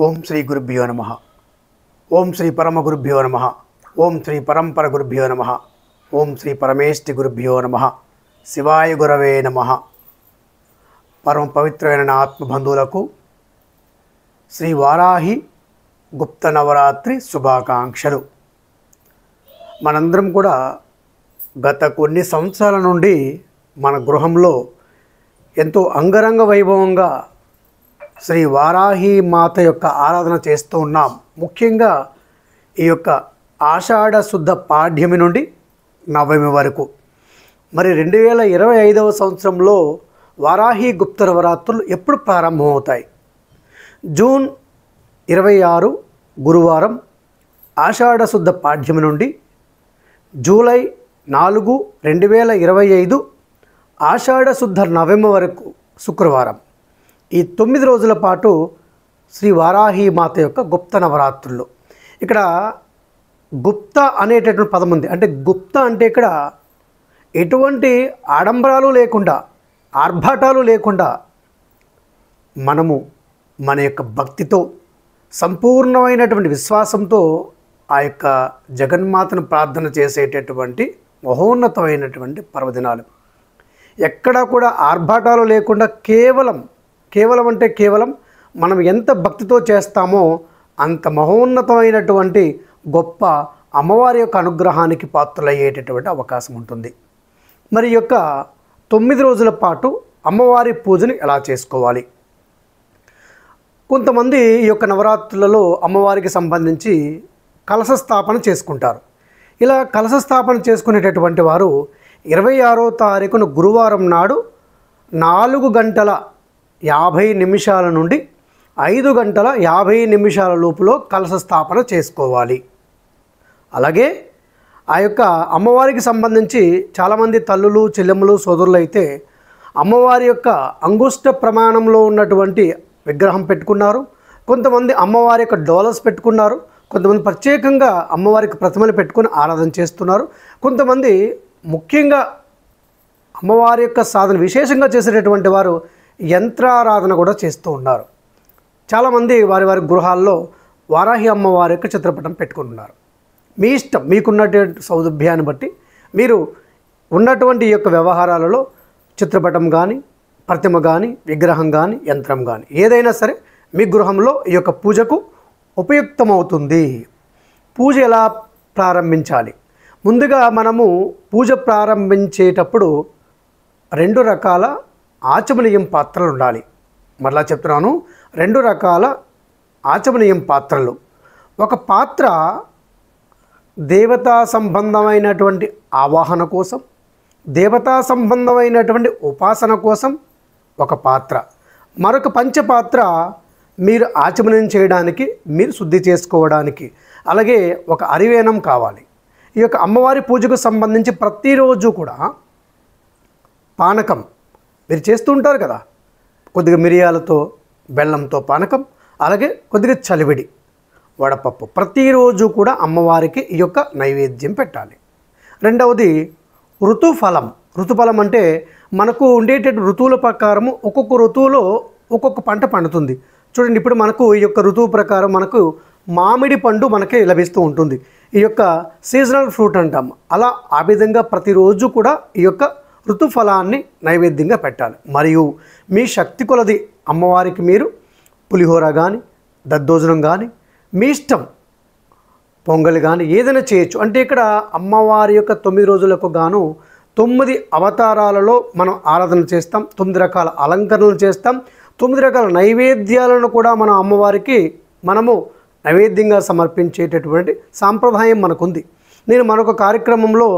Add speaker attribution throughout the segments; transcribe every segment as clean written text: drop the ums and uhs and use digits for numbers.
Speaker 1: ఓం శ్రీ గురుభ్యో నమః. ఓం శ్రీ పరమ గురుభ్యో నమః. ఓం శ్రీ పరంపర గురుభ్యో నమః. ఓం శ్రీ పరమేష్టి గురుభ్యో నమః. శివాయ గురవే నమః. పరమ పవిత్రమైన నా ఆత్మబంధువులకు శ్రీ వారాహి గుప్త నవరాత్రి శుభాకాంక్షలు. మనందరం కూడా గత కొన్ని సంవత్సరాల నుండి మన గృహంలో ఎంతో అంగరంగ వైభవంగా శ్రీ వారాహి మాత యొక్క ఆరాధన చేస్తూ ఉన్నాం. ముఖ్యంగా ఈ యొక్క ఆషాఢ శుద్ధ పాడ్యమి నుండి నవమి వరకు. మరి 2025వ సంవత్సరంలో వారాహి గుప్త నవరాత్రులు ఎప్పుడు ప్రారంభమవుతాయి? జూన్ 26 గురువారం ఆషాఢ శుద్ధ పాడ్యమి నుండి జూలై 4, 2025 ఆషాఢ శుద్ధ నవమి వరకు శుక్రవారం. ఈ 9 రోజుల పాటు శ్రీ వారాహి మాత యొక్క గుప్త నవరాత్రులు. ఇక్కడ గుప్త అనేటటువంటి పదం ఉంది. అంటే గుప్త అంటే ఇక్కడ ఎటువంటి ఆడంబరాలు లేకుండా, ఆర్భాటాలు లేకుండా మనము మన యొక్క భక్తితో, సంపూర్ణమైనటువంటి విశ్వాసంతో ఆ యొక్క జగన్మాతను ప్రార్థన చేసేటటువంటి మహోన్నతమైనటువంటి పర్వదినాలు. ఎక్కడా కూడా ఆర్భాటాలు లేకుండా కేవలం అంటే కేవలం మనం ఎంత భక్తితో చేస్తామో అంత మహోన్నతమైనటువంటి గొప్ప అమ్మవారి యొక్క అనుగ్రహానికి పాత్రలయ్యేటటువంటి అవకాశం ఉంటుంది. మరి యొక్క 9 రోజుల పాటు అమ్మవారి పూజని ఎలా చేసుకోవాలి? కొంతమంది ఈ యొక్క నవరాత్రులలో అమ్మవారికి సంబంధించి కలశ స్థాపన చేసుకుంటారు. ఇలా కలశ స్థాపన చేసుకునేటటువంటి వారు 26వ తారీఖున గురువారం నాడు 4 గంటల 50 నిమిషాల నుండి 5 గంటల 50 నిమిషాల లోపులో కలశ స్థాపన చేసుకోవాలి. అలాగే ఆ యొక్క అమ్మవారికి సంబంధించి చాలామంది తల్లులు, చెల్లెమ్మలు, సోదరులు అయితే అమ్మవారి యొక్క అంగుష్ట ప్రమాణంలో ఉన్నటువంటి విగ్రహం పెట్టుకున్నారు. కొంతమంది అమ్మవారి యొక్క డోలర్స్ పెట్టుకున్నారు. కొంతమంది ప్రత్యేకంగా అమ్మవారికి ప్రతిమలు పెట్టుకుని ఆరాధన చేస్తున్నారు. కొంతమంది ముఖ్యంగా అమ్మవారి యొక్క సాధన విశేషంగా చేసేటటువంటి వారు యంత్రారాధన కూడా చేస్తూ ఉన్నారు. చాలామంది వారి వారి గృహాల్లో వారాహి అమ్మవారి యొక్క చిత్రపటం పెట్టుకుంటున్నారు. మీ ఇష్టం, మీకున్నటువంటి సౌలభ్యాన్ని బట్టి మీరు ఉన్నటువంటి ఈ యొక్క వ్యవహారాలలో చిత్రపటం కానీ, ప్రతిమ కానీ, విగ్రహం కానీ, యంత్రం కానీ ఏదైనా సరే మీ గృహంలో ఈ యొక్క పూజకు ఉపయుక్తమవుతుంది. పూజ ఎలా ప్రారంభించాలి? ముందుగా మనము పూజ ప్రారంభించేటప్పుడు 2 రకాల ఆచమనీయం పాత్రలు ఉండాలి. మరలా చెప్తున్నాను, 2 రకాల ఆచమనీయం పాత్రలు. ఒక పాత్ర దేవతా సంబంధమైనటువంటి ఆవాహన కోసం, దేవతా సంబంధమైనటువంటి ఉపాసన కోసం ఒక పాత్ర. మరొక పంచపాత్ర మీరు ఆచమనం చేయడానికి, మీరు శుద్ధి చేసుకోవడానికి. అలాగే ఒక అరివేణం కావాలి. ఈ యొక్క అమ్మవారి పూజకు సంబంధించి ప్రతిరోజు కూడా పానకం మీరు చేస్తూ ఉంటారు కదా, కొద్దిగా మిరియాలతో, బెల్లంతో పానకం, అలాగే కొద్దిగా చలివిడి వడపప్పు ప్రతిరోజు కూడా అమ్మవారికి ఈ యొక్క నైవేద్యం పెట్టాలి. రెండవది ఋతుఫలం. ఋతుఫలం అంటే మనకు ఉండేటటువంటి ఋతువుల ప్రకారము ఒక్కొక్క ఋతువులో ఒక్కొక్క పంట పండుతుంది. చూడండి, ఇప్పుడు మనకు ఈ యొక్క ఋతువు ప్రకారం మనకు మామిడి పండు మనకి లభిస్తూ ఉంటుంది. ఈ యొక్క సీజనల్ ఫ్రూట్ అంటాం. అలా ఆ విధంగా ప్రతిరోజు కూడా ఈ యొక్క ఋతుఫలాన్ని నైవేద్యంగా పెట్టాలి. మరియు మీ శక్తి కొలది అమ్మవారికి మీరు పులిహోర కానీ, దద్దోజనం కానీ, మీ ఇష్టం పొంగల్ కానీ ఏదైనా చేయొచ్చు. అంటే ఇక్కడ అమ్మవారి యొక్క 9 రోజులకు గాను 9 అవతారాలలో మనం ఆరాధన చేస్తాం. 9 రకాల అలంకరణలు చేస్తాం. 9 రకాల నైవేద్యాలను కూడా మనం అమ్మవారికి మనము నైవేద్యంగా సమర్పించేటటువంటి సాంప్రదాయం మనకుంది. నేను మరొక కార్యక్రమంలో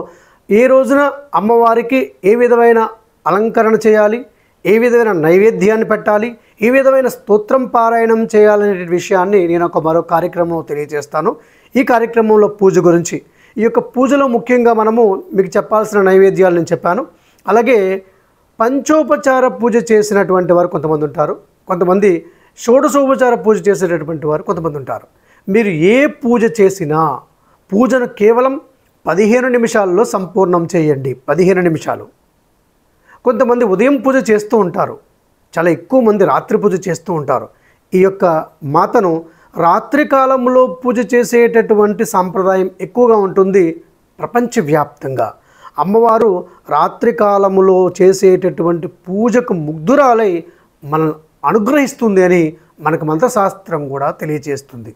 Speaker 1: ఏ రోజున అమ్మవారికి ఏ విధమైన అలంకరణ చేయాలి, ఏ విధమైన నైవేద్యాన్ని పెట్టాలి, ఏ విధమైన స్తోత్రం పారాయణం చేయాలనే విషయాన్ని నేను మరో కార్యక్రమంలో తెలియజేస్తాను. ఈ కార్యక్రమంలో పూజ గురించి, ఈ యొక్క పూజలో ముఖ్యంగా మనము మీకు చెప్పాల్సిన నైవేద్యాలు నేను చెప్పాను. అలాగే పంచోపచార పూజ చేసినటువంటి వారు కొంతమంది ఉంటారు. కొంతమంది షోడశోపచార పూజ చేసేటటువంటి వారు కొంతమంది ఉంటారు. మీరు ఏ పూజ చేసినా పూజను కేవలం 15 నిమిషాల్లో సంపూర్ణం చేయండి. 15 నిమిషాలు. కొంతమంది ఉదయం పూజ చేస్తూ ఉంటారు, చాలా ఎక్కువ మంది రాత్రి పూజ చేస్తూ ఉంటారు. ఈ యొక్క మాతను రాత్రి కాలంలో పూజ చేసేటటువంటి సాంప్రదాయం ఎక్కువగా ఉంటుంది ప్రపంచవ్యాప్తంగా. అమ్మవారు రాత్రి కాలములో చేసేటటువంటి పూజకు ముగ్ధురాలై మనల్ని అనుగ్రహిస్తుంది అని మనకు మంత్రశాస్త్రం కూడా తెలియజేస్తుంది.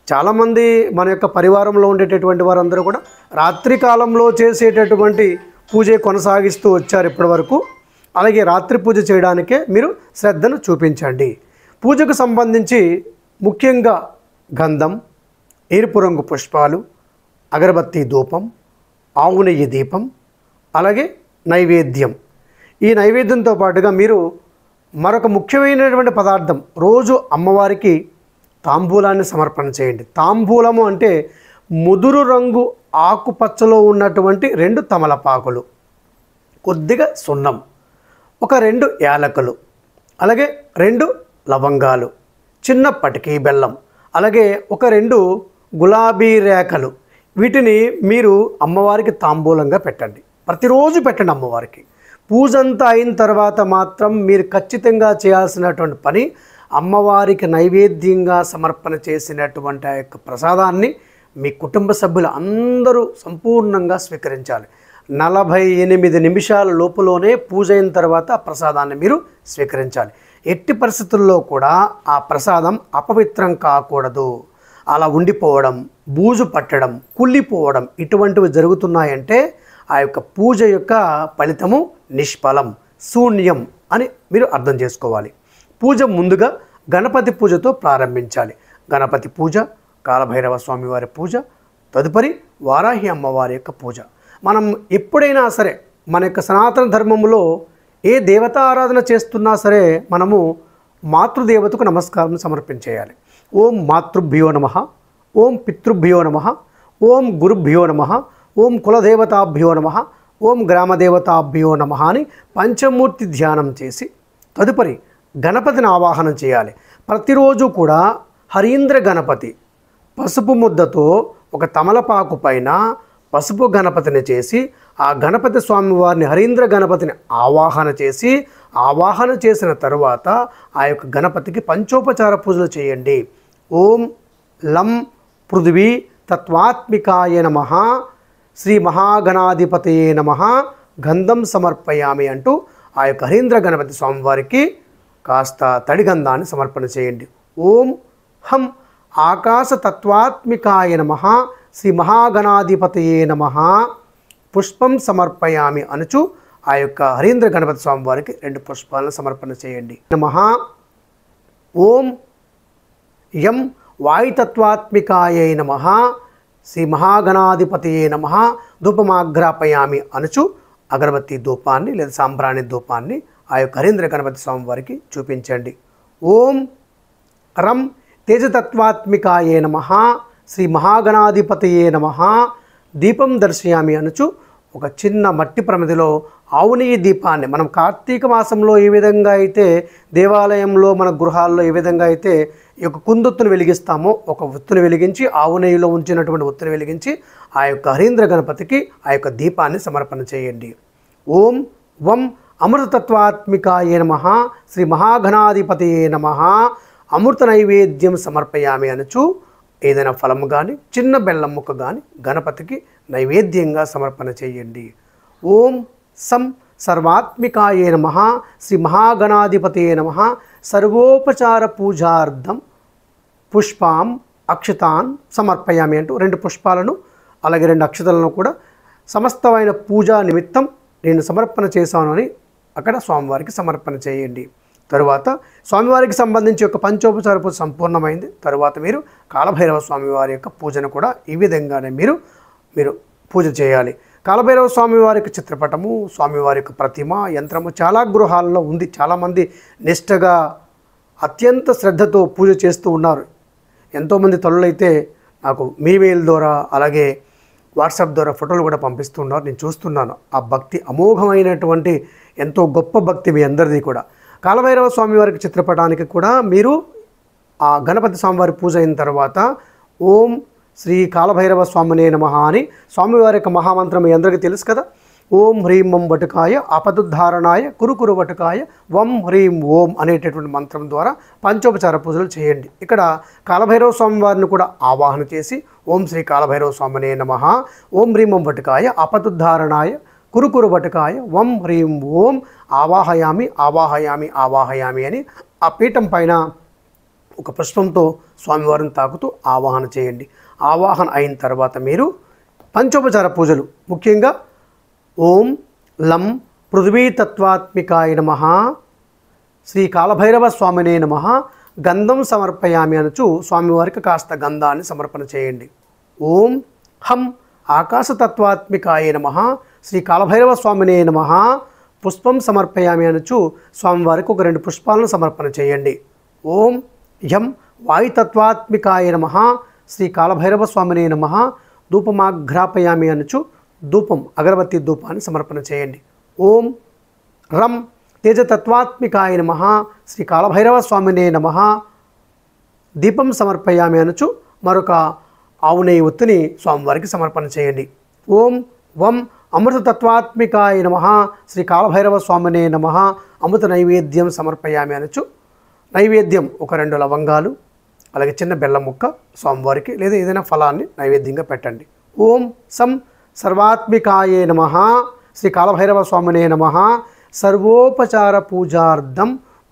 Speaker 1: చాలామంది మన యొక్క పరివారంలో ఉండేటటువంటి వారందరూ కూడా రాత్రి కాలంలో చేసేటటువంటి పూజ కొనసాగిస్తూ వచ్చారు ఇప్పటి వరకు. అలాగే రాత్రి పూజ చేయడానికే మీరు శ్రద్ధను చూపించండి. పూజకు సంబంధించి ముఖ్యంగా గంధం, ఎరుపు రంగు పుష్పాలు, అగరబత్తి ధూపం, ఆవు నెయ్యి దీపం, అలాగే నైవేద్యం. ఈ నైవేద్యంతో పాటుగా మీరు మరొక ముఖ్యమైనటువంటి పదార్థం, రోజు అమ్మవారికి తాంబూలాన్ని సమర్పణ చేయండి. తాంబూలము అంటే ముదురు రంగు ఆకుపచ్చలో ఉన్నటువంటి 2 తమలపాకులు, కొద్దిగా సున్నం, ఒక 2 యాలకులు, అలాగే 2 లవంగాలు, చిన్న పటికీ బెల్లం, అలాగే ఒక 2 గులాబీ రేఖలు. వీటిని మీరు అమ్మవారికి తాంబూలంగా పెట్టండి. ప్రతిరోజు పెట్టండి అమ్మవారికి. పూజ అంతా అయిన తర్వాత మాత్రం మీరు ఖచ్చితంగా చేయాల్సినటువంటి పని, అమ్మవారికి నైవేద్యంగా సమర్పణ చేసినటువంటి ఆ యొక్క ప్రసాదాన్ని మీ కుటుంబ సభ్యులు అందరూ సంపూర్ణంగా స్వీకరించాలి. 48 నిమిషాల లోపులోనే పూజ అయిన తర్వాత ఆ ప్రసాదాన్ని మీరు స్వీకరించాలి. ఎట్టి పరిస్థితుల్లో కూడా ఆ ప్రసాదం అపవిత్రం కాకూడదు. అలా ఉండిపోవడం, బూజు పట్టడం, కుళ్ళిపోవడం ఇటువంటివి జరుగుతున్నాయంటే ఆ యొక్క పూజ యొక్క ఫలితము నిష్ఫలం, శూన్యం అని మీరు అర్థం చేసుకోవాలి. పూజ ముందుగా గణపతి పూజతో ప్రారంభించాలి. గణపతి పూజ, కాలభైరవ స్వామివారి పూజ, తదుపరి వారాహి అమ్మవారి యొక్క పూజ. మనం ఎప్పుడైనా సరే మన యొక్క సనాతన ధర్మంలో ఏ దేవతా ఆరాధన చేస్తున్నా సరే మనము మాతృదేవతకు నమస్కారం సమర్పించేయాలి. ఓం మాతృభ్యో నమః, ఓం పితృభ్యో నమః, ఓం గురుభ్యో నమః, ఓం కులదేవతాభ్యో నమః, ఓం గ్రామదేవతాభ్యో నమః అని పంచమూర్తి ధ్యానం చేసి తదుపరి గణపతిని ఆవాహనం చేయాలి. ప్రతిరోజు కూడా హరీంద్ర గణపతి పసుపు ముద్దతో ఒక తమలపాకు పైన పసుపు గణపతిని చేసి ఆ గణపతి స్వామి వారిని హరీంద్ర గణపతిని ఆవాహన చేసిన తరువాత ఆ యొక్క గణపతికి పంచోపచార పూజలు చేయండి. ఓం లం పృథివీ తత్వాత్మికాయ నమః, శ్రీ మహాగణాధిపతయే నమః, గంధం సమర్పయామి అంటూ ఆ యొక్క హరీంద్ర గణపతి స్వామివారికి కాస్త తడిగంధాన్ని సమర్పణ చేయండి. ఓం హం ఆకాశ తత్వాత్మికాయ నమః, శ్రీ మహాగణాధిపతయే నమః, పుష్పం సమర్పయామి అనుచు ఆ యొక్క హరీంద్ర గణపతి స్వామి వారికి 2 పుష్పాలను సమర్పణ చేయండి. నమః ఓం యం వాయుతత్వాత్మికాయై నమః, శ్రీ మహాగణాధిపతయే నమః, ధూపమాగ్రాపయామి అనుచు అగరబత్తి ధూపాన్ని లేదా సాంబ్రాణి ధూపాన్ని ఆ యొక్క హరీంద్ర గణపతి స్వామి వారికి చూపించండి. ఓం రం తేజతత్వాత్మికాయే నమః, శ్రీ మహాగణాధిపతయే నమః, దీపం దర్శయామి అనుచు ఒక చిన్న మట్టి ప్రమిదిలో ఆవు నెయ్యి దీపాన్ని, మనం కార్తీక మాసంలో ఏ విధంగా అయితే దేవాలయంలో మన గృహాల్లో ఏ విధంగా అయితే ఈ యొక్క కుందొత్తును వెలిగిస్తామో ఒక ఒత్తుని వెలిగించి ఆవు నెయ్యిలో ఉంచినటువంటి ఒత్తుని వెలిగించి ఆ యొక్క హరీంద్ర గణపతికి ఆ యొక్క దీపాన్ని సమర్పణ చేయండి. ఓం వం అమృతతత్వాత్మికాయ నమః, శ్రీ మహాగణాధిపతయే నమః, అమృత నైవేద్యం సమర్పయామి అనుచు ఏదైనా ఫలము కానీ చిన్న బెల్లం ముక్క కానీ గణపతికి నైవేద్యంగా సమర్పణ చేయండి. ఓం సం సర్వాత్మికాయే నమః, శ్రీ మహాగణాధిపతయే నమః, సర్వోపచార పూజార్థం పుష్పాం అక్షతాన్ సమర్పయామి అంటూ 2 పుష్పాలను అలాగే 2 అక్షతలను కూడా సమస్తమైన పూజా నిమిత్తం నేను సమర్పణ చేశాను అని అక్కడ స్వామివారికి సమర్పణ చేయండి. తరువాత స్వామివారికి సంబంధించి ఒక పంచోపచార పూజ సంపూర్ణమైంది. తరువాత మీరు కాలభైరవ స్వామివారి యొక్క పూజను కూడా ఈ విధంగానే మీరు పూజ చేయాలి. కాలభైరవ స్వామివారి యొక్క చిత్రపటము, స్వామివారి యొక్క ప్రతిమ, యంత్రము చాలా గృహాల్లో ఉంది. చాలామంది నిష్టగా అత్యంత శ్రద్ధతో పూజ చేస్తూ ఉన్నారు. ఎంతోమంది తల్లులైతే నాకు ఈమెయిల్ ద్వారా అలాగే వాట్సాప్ ద్వారా ఫోటోలు కూడా పంపిస్తున్నారు. నేను చూస్తున్నాను. ఆ భక్తి అమోఘమైనటువంటి ఎంతో గొప్ప భక్తి మీ అందరిది కూడా. కాలభైరవ స్వామివారికి చిత్రపటానికి కూడా మీరు ఆ గణపతి స్వామివారి పూజ అయిన తర్వాత ఓం శ్రీ కాలభైరవ స్వామినే నమః అని స్వామివారి యొక్క మహామంత్రం మీ అందరికీ తెలుసు కదా. ఓం హ్రీం ఓం వటుకాయ ఆపదుద్ధారణాయ కురు వటుకాయ వం హ్రీం ఓం అనేటటువంటి మంత్రం ద్వారా పంచోపచార పూజలు చేయండి. ఇక్కడ కాలభైరవ స్వామి వారిని కూడా ఆవాహన చేసి ఓం శ్రీ కాలభైరవ స్వామినే నమః, ఓం హ్రీం ఓం వటుకాయ ఆపదుద్ధారణాయ కురు వటుకాయ వం హ్రీం ఓం ఆవాహయామి ఆవాహయామి ఆవాహయామి అని ఆ పీఠం పైన ఒక పుష్పంతో స్వామివారిని తాకుతూ ఆవాహన చేయండి. ఆవాహన అయిన తర్వాత మీరు పంచోపచార పూజలు, ముఖ్యంగా ఓం లం పృథ్వీతత్వాత్మికాయ నమః, శ్రీ కాలభైరవ స్వామినే నమః, గంధం సమర్పయామి అనుచు స్వామివారికి కాస్త గంధాన్ని సమర్పణ చేయండి. ఓం హం ఆకాశతత్వాత్మికాయ నమః, శ్రీ కాలభైరవ స్వామినే నమః, పుష్పం సమర్పయామి అనుచు స్వామివారికి ఒక 2 పుష్పాలను సమర్పణ చేయండి. ఓం యం వాయుతత్వాత్మికాయ నమః, శ్రీ కాలభైరవ స్వామినే నమః, ధూపమాఘ్రాపయామి అనుచు ధూపం అగరబత్తి ధూపాన్ని సమర్పణ చేయండి. ఓం రం తేజతత్వాత్మికాయ నమః, శ్రీ కాలభైరవ స్వామినే నమః, దీపం సమర్పయామి అనుచు మరొక ఆవు నెయ్యి ఒత్తిని స్వామివారికి సమర్పణ చేయండి. ఓం వం అమృతతత్వాత్మికాయ నమః, శ్రీ కాలభైరవ స్వామినే నమః, అమృత నైవేద్యం సమర్పయామి అనుచు నైవేద్యం ఒక 2 లవంగాలు అలాగే చిన్న బెల్లం ముక్క స్వామివారికి లేదా ఏదైనా ఫలాన్ని నైవేద్యంగా పెట్టండి. ఓం సం సర్వాత్మికాయే నమః, శ్రీ కాలభైరవ స్వామినే నమః, సర్వోపచార పూజార్థం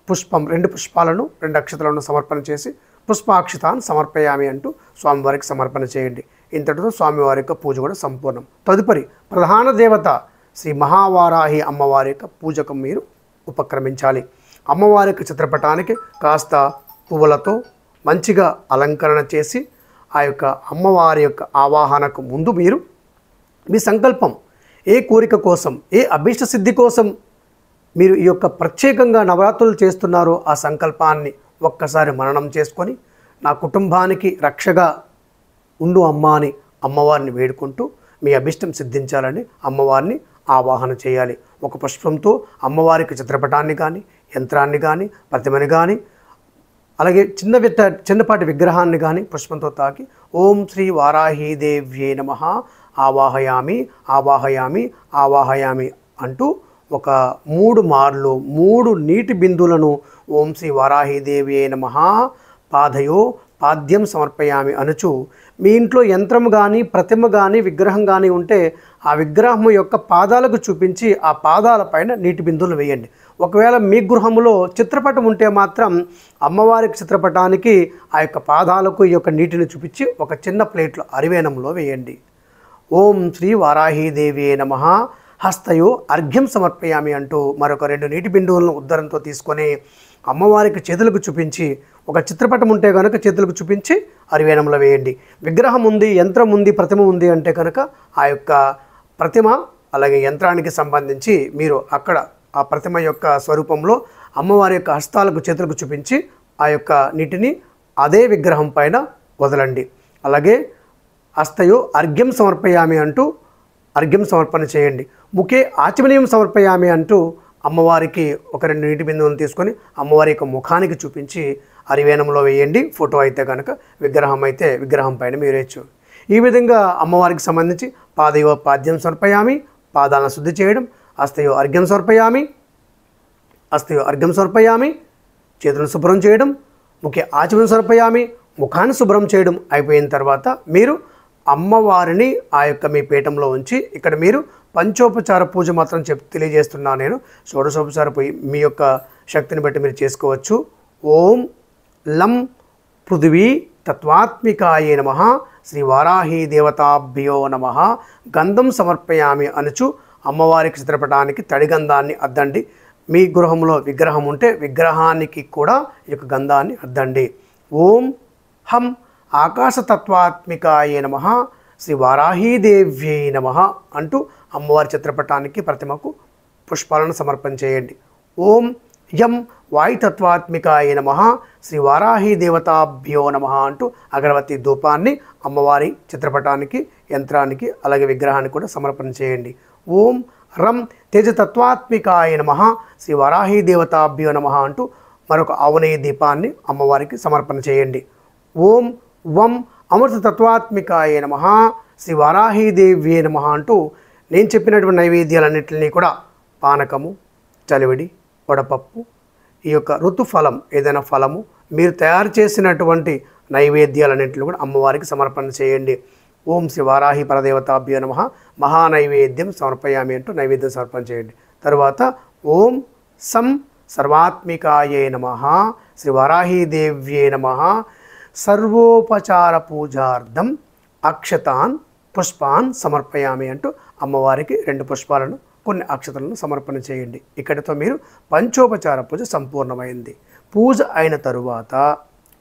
Speaker 1: పుష్పం 2 పుష్పాలను 2 అక్షతలను సమర్పణ చేసి పుష్పాక్షితాన్ని సమర్పయామి అంటూ స్వామివారికి సమర్పణ చేయండి. ఇంతటితో స్వామివారి యొక్క పూజ కూడా సంపూర్ణం. తదుపరి ప్రధాన దేవత శ్రీ మహావారాహి అమ్మవారి యొక్క పూజకు మీరు ఉపక్రమించాలి. అమ్మవారి యొక్క చిత్రపటానికి కాస్త పువ్వులతో మంచిగా అలంకరణ చేసి ఆ యొక్క అమ్మవారి యొక్క ఆవాహనకు ముందు మీరు మీ సంకల్పం, ఏ కోరిక కోసం, ఏ అభీష్ట సిద్ధి కోసం మీరు ఈ యొక్క ప్రత్యేకంగా నవరాత్రులు చేస్తున్నారో ఆ సంకల్పాన్ని ఒక్కసారి మననం చేసుకొని నా కుటుంబానికి రక్షగా ఉండు అమ్మా అని అమ్మవారిని వేడుకుంటూ మీ అభిష్టం సిద్ధించాలని అమ్మవారిని ఆవాహన చేయాలి. ఒక పుష్పంతో అమ్మవారికి చిత్రపటాన్ని కానీ యంత్రాన్ని కానీ ప్రతిమని కానీ అలాగే చిన్నపాటి విగ్రహాన్ని కానీ పుష్పంతో తాకి ఓం శ్రీ వారాహీదేవ్యే నమః ఆవాహయామి ఆవాహయామి ఆవాహయామి అంటూ ఒక 3 మార్లు 3 నీటి బిందువులను ఓం శ్రీ వారాహీదేవ్యే నమః పాదయో పాద్యం సమర్పయామి అనుచు మీ ఇంట్లో యంత్రం కానీ ప్రతిమ కానీ విగ్రహం కానీ ఉంటే ఆ విగ్రహం యొక్క పాదాలకు చూపించి ఆ పాదాలపైన నీటి బిందువులు వేయండి. ఒకవేళ మీ గృహంలో చిత్రపటం ఉంటే మాత్రం అమ్మవారికి చిత్రపటానికి ఆ యొక్క పాదాలకు ఈ యొక్క నీటిని చూపించి ఒక చిన్న ప్లేట్లో అరివేణంలో వేయండి. ఓం శ్రీ వారాహీదేవ్యే నమః హస్తయో అర్ఘ్యం సమర్పయామి అంటూ మరొక 2 నీటి బిందువులను ఉద్దరంతో తీసుకొని అమ్మవారికి చేతులకు చూపించి, ఒక చిత్రపటం ఉంటే కనుక చేతులకు చూపించి అరివేణంలో వేయండి. విగ్రహం ఉంది, యంత్రం ఉంది, ప్రతిమ ఉంది అంటే కనుక ఆ యొక్క ప్రతిమ అలాగే యంత్రానికి సంబంధించి మీరు అక్కడ ఆ ప్రతిమ యొక్క స్వరూపంలో అమ్మవారి యొక్క హస్తాలకు చేతులకు చూపించి ఆ యొక్క నీటిని అదే విగ్రహం పైన వదలండి. అలాగే హస్తయో అర్ఘ్యం సమర్పయామి అంటూ అర్ఘ్యం సమర్పణ చేయండి. ముఖే ఆచమనీయం సమర్పయామి అంటూ అమ్మవారికి ఒక 2 నీటి బిందువులను తీసుకొని అమ్మవారి యొక్క ముఖానికి చూపించి అరివేణంలో వేయండి. ఫోటో అయితే కనుక, విగ్రహం అయితే విగ్రహం పైన మీరు వేయచ్చు. ఈ విధంగా అమ్మవారికి సంబంధించి పాదయో పాద్యం సమర్పయామి, పాదాలను శుద్ధి చేయడం, హస్తయో అర్ఘ్యం సమర్పయామి, హస్తయో అర్ఘ్యం సమర్పయామి, చేతులను శుభ్రం చేయడం, ముఖ్య ఆచమనం సమర్పయామి, ముఖాన్ని శుభ్రం చేయడం అయిపోయిన తర్వాత మీరు అమ్మవారిని ఆ యొక్క మీ పీఠంలో ఉంచి ఇక్కడ మీరు పంచోపచార పూజ మాత్రం తెలియజేస్తున్నాను నేను. షోడశోపచార పూజ మీ యొక్క శక్తిని బట్టి మీరు చేసుకోవచ్చు. ఓం లం పృథివీ తత్వాత్మికాయే నమః శ్రీ వారాహీ దేవతాభ్యో నమః గంధం సమర్పయామి అనుచు అమ్మవారికి చిత్రపటానికి తడి గంధాన్ని అద్దండి. మీ గృహంలో విగ్రహం ఉంటే విగ్రహానికి కూడా ఈ యొక్క గంధాన్ని అద్దండి. ఓం హం ఆకాశతత్వాత్మికాయే నమః శ్రీ వారాహీదేవ్యై నమః అంటూ అమ్మవారి చిత్రపటానికి ప్రతిమకు పుష్పాలను సమర్పణ చేయండి. ఓం యం వాయుతత్వాత్మికాయే నమః శ్రీ వారాహీ దేవతాభ్యో నమః అంటూ అగరబత్తి ధూపాన్ని అమ్మవారి చిత్రపటానికి యంత్రానికి అలాగే విగ్రహానికి కూడా సమర్పణ చేయండి. ఓం రం తేజతత్వాత్మికాయ నమః శ్రీ వారాహీ దేవతాభ్యో నమః అంటూ మరొక ఆవునేయ దీపాన్ని అమ్మవారికి సమర్పణ చేయండి. ఓం వం అమృతతత్వాత్మికాయ నమః శ్రీ వారాహీదేవ్యే నమః అంటూ నేను చెప్పినటువంటి నైవేద్యాలన్నింటినీ కూడా పానకము, చలివిడి, వడపప్పు, ఈ యొక్క ఋతుఫలం ఏదైనా ఫలము మీరు తయారు చేసినటువంటి నైవేద్యాలన్నింటినీ కూడా అమ్మవారికి సమర్పణ చేయండి. ఓం శ్రీ వారాహి పరదేవతాభ్యో నమః మహానైవేద్యం సమర్పయామి అంటూ నైవేద్యం సమర్పణ చేయండి. తర్వాత ఓం సం సర్వాత్మికాయే నమః శ్రీ వారాహీదేవ్యే నమః సర్వోపచార పూజార్థం అక్షతాన్ పుష్పాన్ సమర్పయామి అంటూ అమ్మవారికి 2 పుష్పాలను కొన్ని అక్షతలను సమర్పణ చేయండి. ఇక్కడితో మీరు పంచోపచార పూజ సంపూర్ణమైంది. పూజ అయిన తరువాత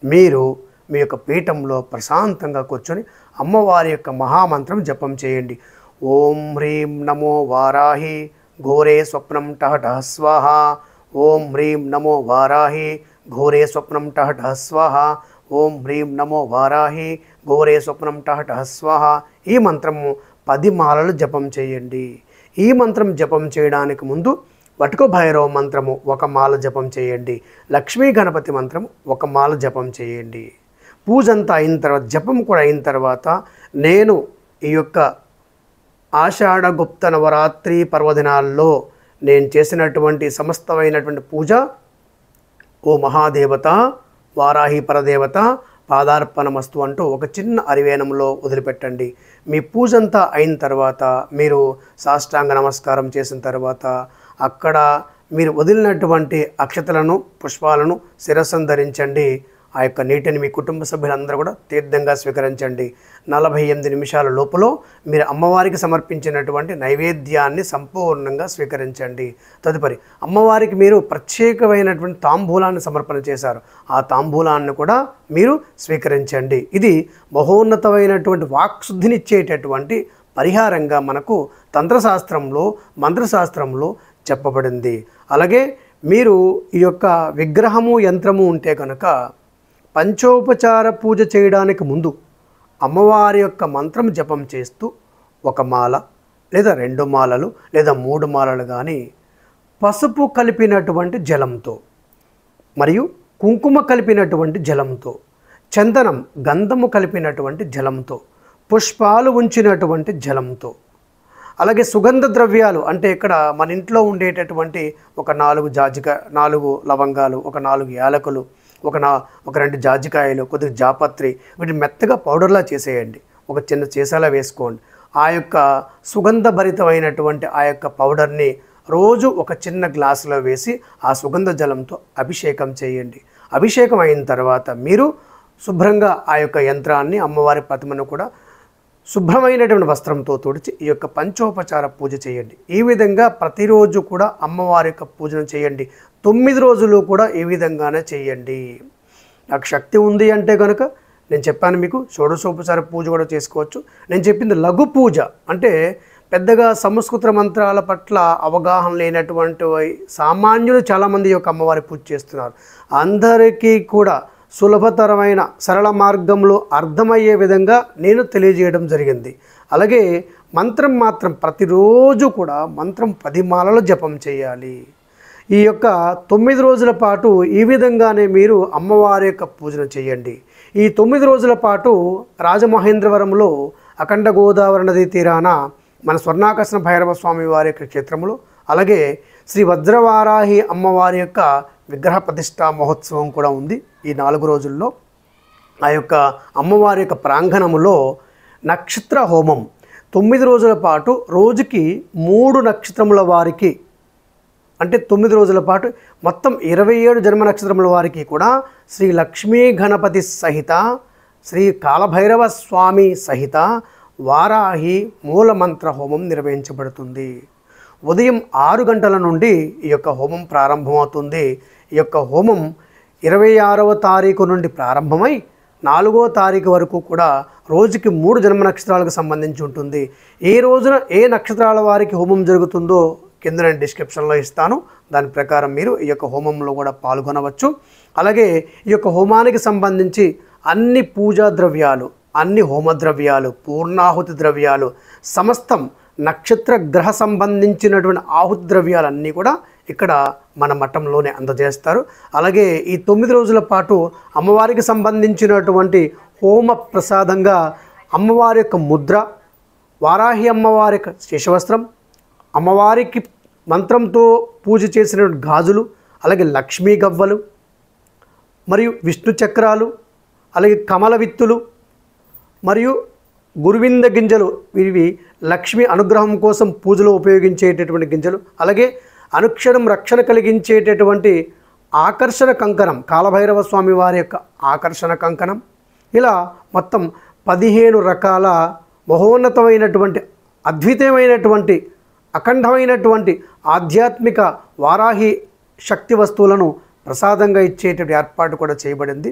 Speaker 1: మీరు మీ యొక్క పీఠంలో ప్రశాంతంగా కూర్చొని అమ్మవారి యొక్క మహామంత్రం జపం చేయండి. ఓం హ్రీం నమో వారాహి ఘోరే స్వప్నం టహ స్వాహ. ఓం హ్రీం నమో వారాహి ఘోరే స్వప్నం టహ స్వాహ. ఓం హ్రీం నమో వారాహి ఘోరే స్వప్నం టహ స్వాహ. ఈ మంత్రము 10 మాలలు జపం చేయండి. ఈ మంత్రం జపం చేయడానికి ముందు వటుక భైరవ మంత్రము 1 మాల జపం చేయండి. లక్ష్మీ గణపతి మంత్రం 1 మాల జపం చేయండి. పూజ అంతా అయిన తర్వాత, జపం కూడా అయిన తర్వాత నేను ఈ యొక్క ఆషాఢ గుప్త నవరాత్రి పర్వదినాల్లో నేను చేసినటువంటి సమస్తమైనటువంటి పూజ ఓ మహాదేవత వారాహి పరదేవత పాదార్పణమస్తు అంటూ ఒక చిన్న అరివేణంలో వదిలిపెట్టండి. మీ పూజ అంతా అయిన తర్వాత మీరు సాష్టాంగ నమస్కారం చేసిన తర్వాత అక్కడ మీరు వదిలినటువంటి అక్షతలను పుష్పాలను శిరస్సును ధరించండి. ఆ యొక్క నీటిని మీ కుటుంబ సభ్యులందరూ కూడా తీర్థంగా స్వీకరించండి. 48 నిమిషాల లోపల మీరు అమ్మవారికి సమర్పించినటువంటి నైవేద్యాన్ని సంపూర్ణంగా స్వీకరించండి. తదుపరి అమ్మవారికి మీరు ప్రత్యేకమైనటువంటి తాంబూలాన్ని సమర్పణ చేశారు. ఆ తాంబూలాన్ని కూడా మీరు స్వీకరించండి. ఇది మహోన్నతమైనటువంటి వాక్శుద్ధినిచ్చేటటువంటి పరిహారంగా మనకు తంత్రశాస్త్రంలో మంత్రశాస్త్రంలో చెప్పబడింది. అలాగే మీరు ఈ యొక్క విగ్రహము యంత్రము ఉంటే కనుక పంచోపచార పూజ చేయడానికి ముందు అమ్మవారి యొక్క మంత్రం జపం చేస్తూ 1 మాల లేదా 2 మాలలు లేదా 3 మాలలు కానీ పసుపు కలిపినటువంటి జలంతో మరియు కుంకుమ కలిపినటువంటి జలంతో, చందనం గంధము కలిపినటువంటి జలంతో, పుష్పాలు ఉంచినటువంటి జలంతో, అలాగే సుగంధ ద్రవ్యాలు అంటే ఇక్కడ మన ఇంట్లో ఉండేటటువంటి ఒక 4 లవంగాలు, ఒక 4 యాలకులు, ఒక 2 జాజికాయలు, కొద్దిగా జాపత్రి, వీటిని మెత్తగా పౌడర్లా చేసేయండి. ఒక చిన్న సీసాలో వేసుకోండి. ఆ యొక్క సుగంధభరితమైనటువంటి ఆ యొక్క పౌడర్ని రోజు ఒక చిన్న గ్లాసులో వేసి ఆ సుగంధ జలంతో అభిషేకం చేయండి. అభిషేకం అయిన తర్వాత మీరు శుభ్రంగా ఆ యొక్క యంత్రాన్ని అమ్మవారి ప్రతిమను కూడా శుభ్రమైనటువంటి వస్త్రంతో తుడిచి ఈ యొక్క పంచోపచార పూజ చేయండి. ఈ విధంగా ప్రతిరోజు కూడా అమ్మవారి యొక్క పూజను చేయండి. 9 రోజులు కూడా ఈ విధంగానే చేయండి. నాకు శక్తి ఉంది అంటే కనుక నేను చెప్పాను మీకు షోడశోపచార పూజ కూడా చేసుకోవచ్చు. నేను చెప్పింది లఘు పూజ అంటే పెద్దగా సంస్కృత మంత్రాల పట్ల అవగాహన లేనటువంటి సామాన్యులు చాలామంది యొక్క అమ్మవారి పూజ చేస్తున్నారు. అందరికీ కూడా సులభతరమైన సరళ మార్గంలో అర్థమయ్యే విధంగా నేను తెలియజేయడం జరిగింది. అలాగే మంత్రం మాత్రం ప్రతిరోజు కూడా మంత్రం 10 మాలలు జపం చేయాలి. ఈ యొక్క 9 రోజుల పాటు ఈ విధంగానే మీరు అమ్మవారి యొక్క పూజను చేయండి. ఈ 9 రోజుల పాటు రాజమహేంద్రవరంలో అఖండ గోదావరి నదీ తీరాన మన స్వర్ణాకర్షణ భైరవ స్వామి వారి యొక్క క్షేత్రంలో, అలాగే శ్రీ వజ్రవారాహి అమ్మవారి యొక్క విగ్రహ ప్రతిష్ఠా మహోత్సవం కూడా ఉంది. ఈ 4 రోజుల్లో ఆ యొక్క అమ్మవారి యొక్క ప్రాంగణములో నక్షత్ర హోమం 9 రోజుల పాటు రోజుకి 3 నక్షత్రముల వారికి అంటే 9 రోజుల పాటు మొత్తం 27 జన్మ నక్షత్రముల వారికి కూడా శ్రీ లక్ష్మీ గణపతి సహిత శ్రీ కాలభైరవ స్వామి సహిత వారాహి మూలమంత్ర హోమం నిర్వహించబడుతుంది. ఉదయం 6 గంటల నుండి ఈ యొక్క హోమం ప్రారంభమవుతుంది. ఈ యొక్క హోమం 26వ తారీఖు నుండి ప్రారంభమై 4వ తారీఖు వరకు కూడా రోజుకి 3 జన్మ నక్షత్రాలకు సంబంధించి ఉంటుంది. ఏ రోజున ఏ నక్షత్రాల వారికి హోమం జరుగుతుందో కింద నేను డిస్క్రిప్షన్లో ఇస్తాను. దాని ప్రకారం మీరు ఈ యొక్క హోమంలో కూడా పాల్గొనవచ్చు. అలాగే ఈ యొక్క హోమానికి సంబంధించి అన్ని పూజా ద్రవ్యాలు, అన్ని హోమద్రవ్యాలు, పూర్ణాహుతి ద్రవ్యాలు, సమస్తం నక్షత్ర గ్రహ సంబంధించినటువంటి ఆహుతి ద్రవ్యాలన్నీ కూడా ఇక్కడ మన మఠంలోనే అందజేస్తారు. అలాగే ఈ 9 రోజుల పాటు అమ్మవారికి సంబంధించినటువంటి హోమ ప్రసాదంగా అమ్మవారి యొక్క ముద్ర వారాహి అమ్మవారి యొక్క శేషవస్త్రం, అమ్మవారికి మంత్రంతో పూజ చేసిన గాజులు, అలాగే లక్ష్మీ గవ్వలు మరియు విష్ణు చక్రాలు, అలాగే కమల విత్తులు మరియు గురువింద గింజలు, ఇవి లక్ష్మీ అనుగ్రహం కోసం పూజలో ఉపయోగించేటటువంటి గింజలు, అలాగే అనుక్షణం రక్షణ కలిగించేటటువంటి ఆకర్షణ కంకణం, కాలభైరవ స్వామి వారి యొక్క ఆకర్షణ కంకణం, ఇలా మొత్తం 15 రకాల మహోన్నతమైనటువంటి అద్వితీయమైనటువంటి అఖండమైనటువంటి ఆధ్యాత్మిక వారాహి శక్తి వస్తువులను ప్రసాదంగా ఇచ్చేటువంటి ఏర్పాటు కూడా చేయబడింది.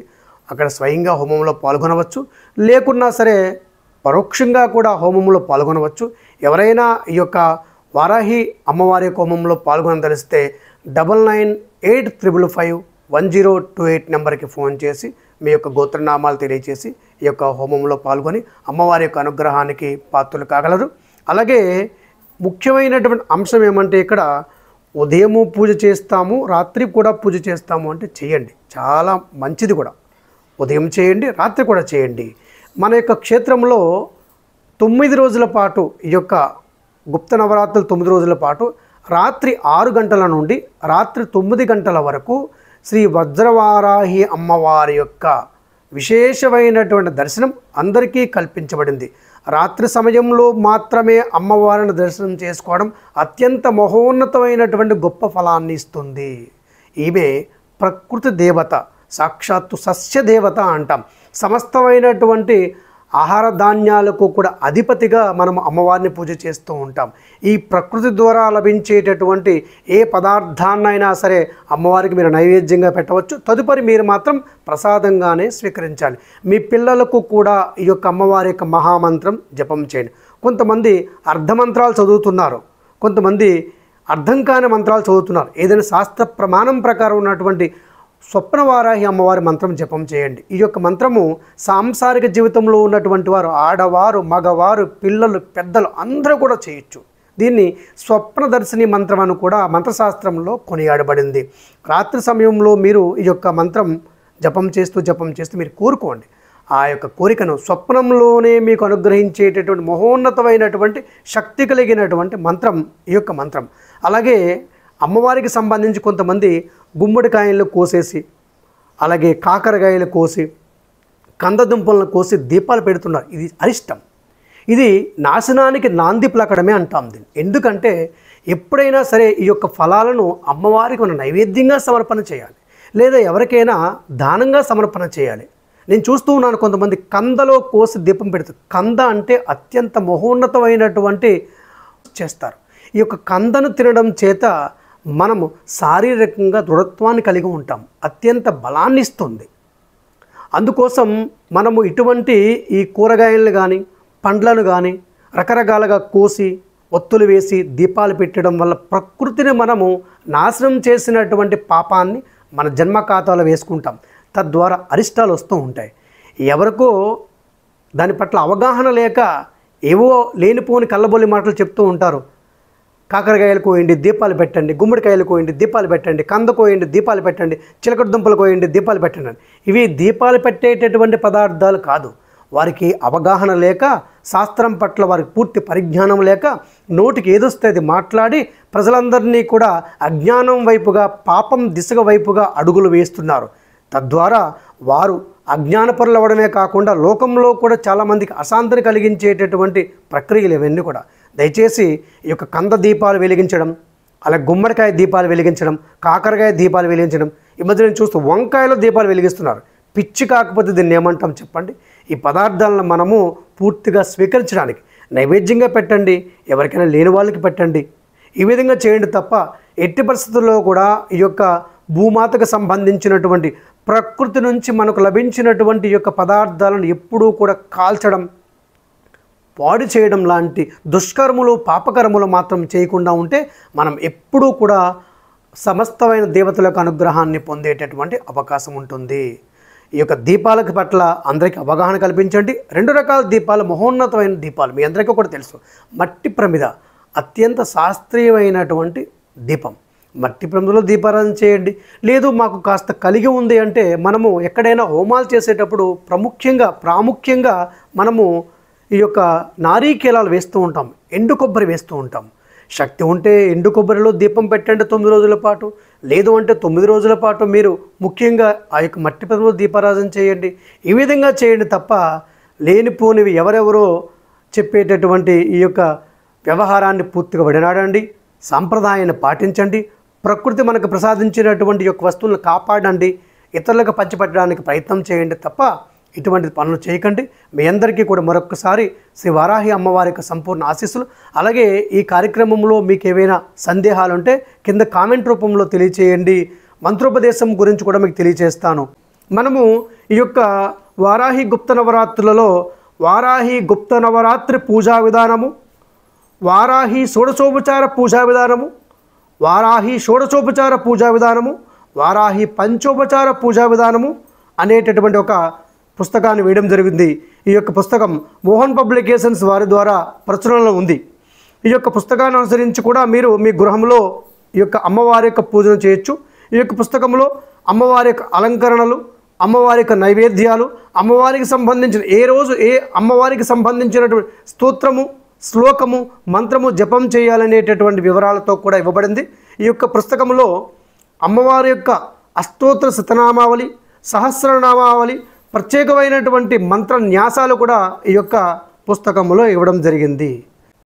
Speaker 1: అక్కడ స్వయంగా హోమంలో పాల్గొనవచ్చు, లేకున్నా సరే పరోక్షంగా కూడా హోమంలో పాల్గొనవచ్చు. ఎవరైనా ఈ యొక్క వారాహి అమ్మవారి యొక్క హోమంలో పాల్గొనదలిస్తే 9985551028 నెంబర్కి ఫోన్ చేసి మీ యొక్క గోత్రనామాలు తెలియజేసి ఈ యొక్క హోమంలో పాల్గొని అమ్మవారి యొక్క అనుగ్రహానికి పాత్రలు కాగలరు. అలాగే ముఖ్యమైనటువంటి అంశం ఏమంటే, ఇక్కడ ఉదయము పూజ చేస్తాము, రాత్రి కూడా పూజ చేస్తాము అంటే చేయండి, చాలా మంచిది కూడా. ఉదయం చేయండి, రాత్రి కూడా చేయండి. మన యొక్క క్షేత్రంలో 9 రోజుల పాటు ఈ యొక్క గుప్త నవరాత్రులు 9 రోజుల పాటు రాత్రి 6 గంటల నుండి రాత్రి 9 గంటల వరకు శ్రీ వజ్రవారాహి అమ్మవారి యొక్క విశేషమైనటువంటి దర్శనం అందరికీ కల్పించబడింది. రాత్రి సమయంలో మాత్రమే అమ్మవారిని దర్శనం చేసుకోవడం అత్యంత మహోన్నతమైనటువంటి గొప్ప ఫలాన్ని ఇస్తుంది. ఈమె ప్రకృతి దేవత, సాక్షాత్తు సస్య దేవత అంటాం. సమస్తమైనటువంటి ఆహార ధాన్యాలకు కూడా అధిపతిగా మనం అమ్మవారిని పూజ చేస్తూ ఉంటాం. ఈ ప్రకృతి ద్వారా లభించేటటువంటి ఏ పదార్థాన్నైనా సరే అమ్మవారికి మీరు నైవేద్యంగా పెట్టవచ్చు. తదుపరి మీరు మాత్రం ప్రసాదంగానే స్వీకరించాలి. మీ పిల్లలకు కూడా ఈ యొక్క అమ్మవారి యొక్క మహామంత్రం జపం చేయండి. కొంతమంది అర్ధమంత్రాలు చదువుతున్నారు, కొంతమంది అర్థం కాని మంత్రాలు చదువుతున్నారు. ఏదైనా శాస్త్ర ప్రమాణం ప్రకారం ఉన్నటువంటి స్వప్నవారాహి అమ్మవారి మంత్రం జపం చేయండి. ఈ యొక్క మంత్రము సాంసారిక జీవితంలో ఉన్నటువంటి వారు, ఆడవారు, మగవారు, పిల్లలు, పెద్దలు అందరూ కూడా చేయొచ్చు. దీన్ని స్వప్నదర్శిని మంత్రం అని కూడా మంత్రశాస్త్రంలో కొనియాడబడింది. రాత్రి సమయంలో మీరు ఈ యొక్క మంత్రం జపం చేస్తూ మీరు కోరుకోండి. ఆ యొక్క కోరికను స్వప్నంలోనే మీకు అనుగ్రహించేటటువంటి మహోన్నతమైనటువంటి శక్తి కలిగినటువంటి మంత్రం ఈ యొక్క మంత్రం. అలాగే అమ్మవారికి సంబంధించి కొంతమంది గుమ్మడికాయలను కోసేసి, అలాగే కాకరకాయలు కోసి, కందదుంపలను కోసి దీపాలు పెడుతున్నారు. ఇది అరిష్టం. ఇది నాశనానికి నాంది పలకడమే అంటాం దీన్ని. ఎందుకంటే ఎప్పుడైనా సరే ఈ యొక్క ఫలాలను అమ్మవారికి మనం నైవేద్యంగా సమర్పణ చేయాలి, లేదా ఎవరికైనా దానంగా సమర్పణ చేయాలి. నేను చూస్తూ ఉన్నాను, కొంతమంది కందలో కోసి దీపం పెడుతారు. కంద అంటే అత్యంత మహోన్నతమైనటువంటి చేస్తారు. ఈ యొక్క కందను తినడం చేత మనము శారీరకంగా దృఢత్వాన్ని కలిగి ఉంటాం, అత్యంత బలాన్ని ఇస్తుంది. అందుకోసం మనము ఇటువంటి ఈ కూరగాయలను కానీ పండ్లను కానీ రకరకాలుగా కోసి ఒత్తులు వేసి దీపాలు పెట్టడం వల్ల ప్రకృతిని మనము నాశనం చేసినటువంటి పాపాన్ని మన జన్మ ఖాతాలో వేసుకుంటాం. తద్వారా అరిష్టాలు వస్తూ ఉంటాయి. ఎవరికో దాని పట్ల అవగాహన లేక ఏవో లేనిపోని కళ్ళబొల్లి మాటలు చెప్తూ ఉంటారు. కాకరకాయలు కోయండి, దీపాలు పెట్టండి, గుమ్మడికాయలు కోయండి, దీపాలు పెట్టండి, కంద కోయండి, దీపాలు పెట్టండి, చిలకడ దుంపలు కోయండి, దీపాలు పెట్టండి. ఇవి దీపాలు పెట్టేటటువంటి పదార్థాలు కాదు. వారికి అవగాహన లేక, శాస్త్రం పట్ల వారికి పూర్తి పరిజ్ఞానం లేక నోటికి ఏదొస్తే అది మాట్లాడి ప్రజలందరినీ కూడా అజ్ఞానం వైపుగా, పాపం దిశగా వైపుగా అడుగులు వేస్తున్నారు. తద్వారా వారు అజ్ఞానపరులు అవ్వడమే కాకుండా లోకంలో కూడా చాలామందికి అశాంతిని కలిగించేటటువంటి ప్రక్రియలు ఇవన్నీ కూడా. దయచేసి ఈ యొక్క కంద దీపాలు వెలిగించడం, అలాగే గుమ్మడికాయ దీపాలు వెలిగించడం, కాకరకాయ దీపాలు వెలిగించడం, ఈ మధ్య నేను చూస్తూ వంకాయలో దీపాలు వెలిగిస్తున్నారు. పిచ్చి కాకపోతే దీన్ని ఏమంటాం చెప్పండి? ఈ పదార్థాలను మనము పూర్తిగా స్వీకరించడానికి నైవేద్యంగా పెట్టండి, ఎవరికైనా లేని వాళ్ళకి పెట్టండి. ఈ విధంగా చేయండి తప్ప ఎట్టి పరిస్థితుల్లో కూడా ఈ యొక్క భూమాతకు సంబంధించినటువంటి ప్రకృతి నుంచి మనకు లభించినటువంటి ఈ యొక్క పదార్థాలను ఎప్పుడూ కూడా కాల్చడం, పాడు చేయడం లాంటి దుష్కర్ములు, పాపకర్ములు మాత్రం చేయకుండా ఉంటే మనం ఎప్పుడూ కూడా సమస్తమైన దేవతలకు అనుగ్రహాన్ని పొందేటటువంటి అవకాశం ఉంటుంది. ఈ యొక్క దీపాలకు పట్ల అందరికీ అవగాహన కల్పించండి. 2 రకాల దీపాలు, మహోన్నతమైన దీపాలు మీ అందరికీ కూడా తెలుసు. మట్టి ప్రమిద అత్యంత శాస్త్రీయమైనటువంటి దీపం. మట్టి ప్రమిదలో దీపారాధన చేయండి. లేదు మాకు కాస్త కలిగి ఉంది అంటే మనము ఎక్కడైనా హోమాలు చేసేటప్పుడు ప్రాముఖ్యంగా మనము ఈ యొక్క నారీకేలాలు వేస్తూ ఉంటాం, ఎండు కొబ్బరి వేస్తూ ఉంటాం. శక్తి ఉంటే ఎండు కొబ్బరిలో దీపం పెట్టండి 9 రోజుల పాటు, లేదు అంటే 9 రోజుల పాటు మీరు ముఖ్యంగా ఆ యొక్క మట్టి ప్రతిమలో దీపారాధన చేయండి. ఈ విధంగా చేయండి తప్ప లేనిపోనివి ఎవరెవరో చెప్పేటటువంటి ఈ యొక్క వ్యవహారాన్ని పూర్తిగా విడనాడండి. సాంప్రదాయాన్ని పాటించండి. ప్రకృతి మనకు ప్రసాదించినటువంటి యొక్క వస్తువులను కాపాడండి. ఇతరులకు పంచిపెట్టడానికి ప్రయత్నం చేయండి తప్ప ఇటువంటి పనులు చేయకండి. మీ అందరికీ కూడా మరొకసారి శ్రీ వారాహి అమ్మవారి యొక్క సంపూర్ణ ఆశీస్సులు. అలాగే ఈ కార్యక్రమంలో మీకు ఏవైనా సందేహాలు ఉంటే కింద కామెంట్ రూపంలో తెలియచేయండి. మంత్రోపదేశం గురించి కూడా మీకు తెలియచేస్తాను. మనము ఈ యొక్క వారాహి గుప్త నవరాత్రులలో వారాహి గుప్త నవరాత్రి పూజా విధానము, వారాహి షోడశోపచార పూజా విధానము, వారాహి షోడశోపచార పూజా విధానము, వారాహి పంచోపచార పూజా విధానము అనేటటువంటి ఒక పుస్తకాన్ని వేయడం జరిగింది. ఈ యొక్క పుస్తకం మోహన్ పబ్లికేషన్స్ వారి ద్వారా ప్రచురణలో ఉంది. ఈ యొక్క పుస్తకాన్ని అనుసరించి కూడా మీరు మీ గృహంలో ఈ యొక్క అమ్మవారి యొక్క పూజను చేయొచ్చు. ఈ యొక్క పుస్తకంలో అమ్మవారి యొక్క అలంకరణలు, అమ్మవారి యొక్క నైవేద్యాలు, అమ్మవారికి సంబంధించిన ఏ రోజు ఏ అమ్మవారికి సంబంధించినటువంటి స్తోత్రము, శ్లోకము, మంత్రము జపం చేయాలనేటటువంటి వివరాలతో కూడా ఇవ్వబడింది. ఈ యొక్క పుస్తకంలో అమ్మవారి యొక్క అష్టోత్తర శతనామావళి, సహస్రనామావళి, ప్రత్యేకమైనటువంటి మంత్ర న్యాసాలు కూడా ఈ యొక్క పుస్తకంలో ఇవ్వడం జరిగింది.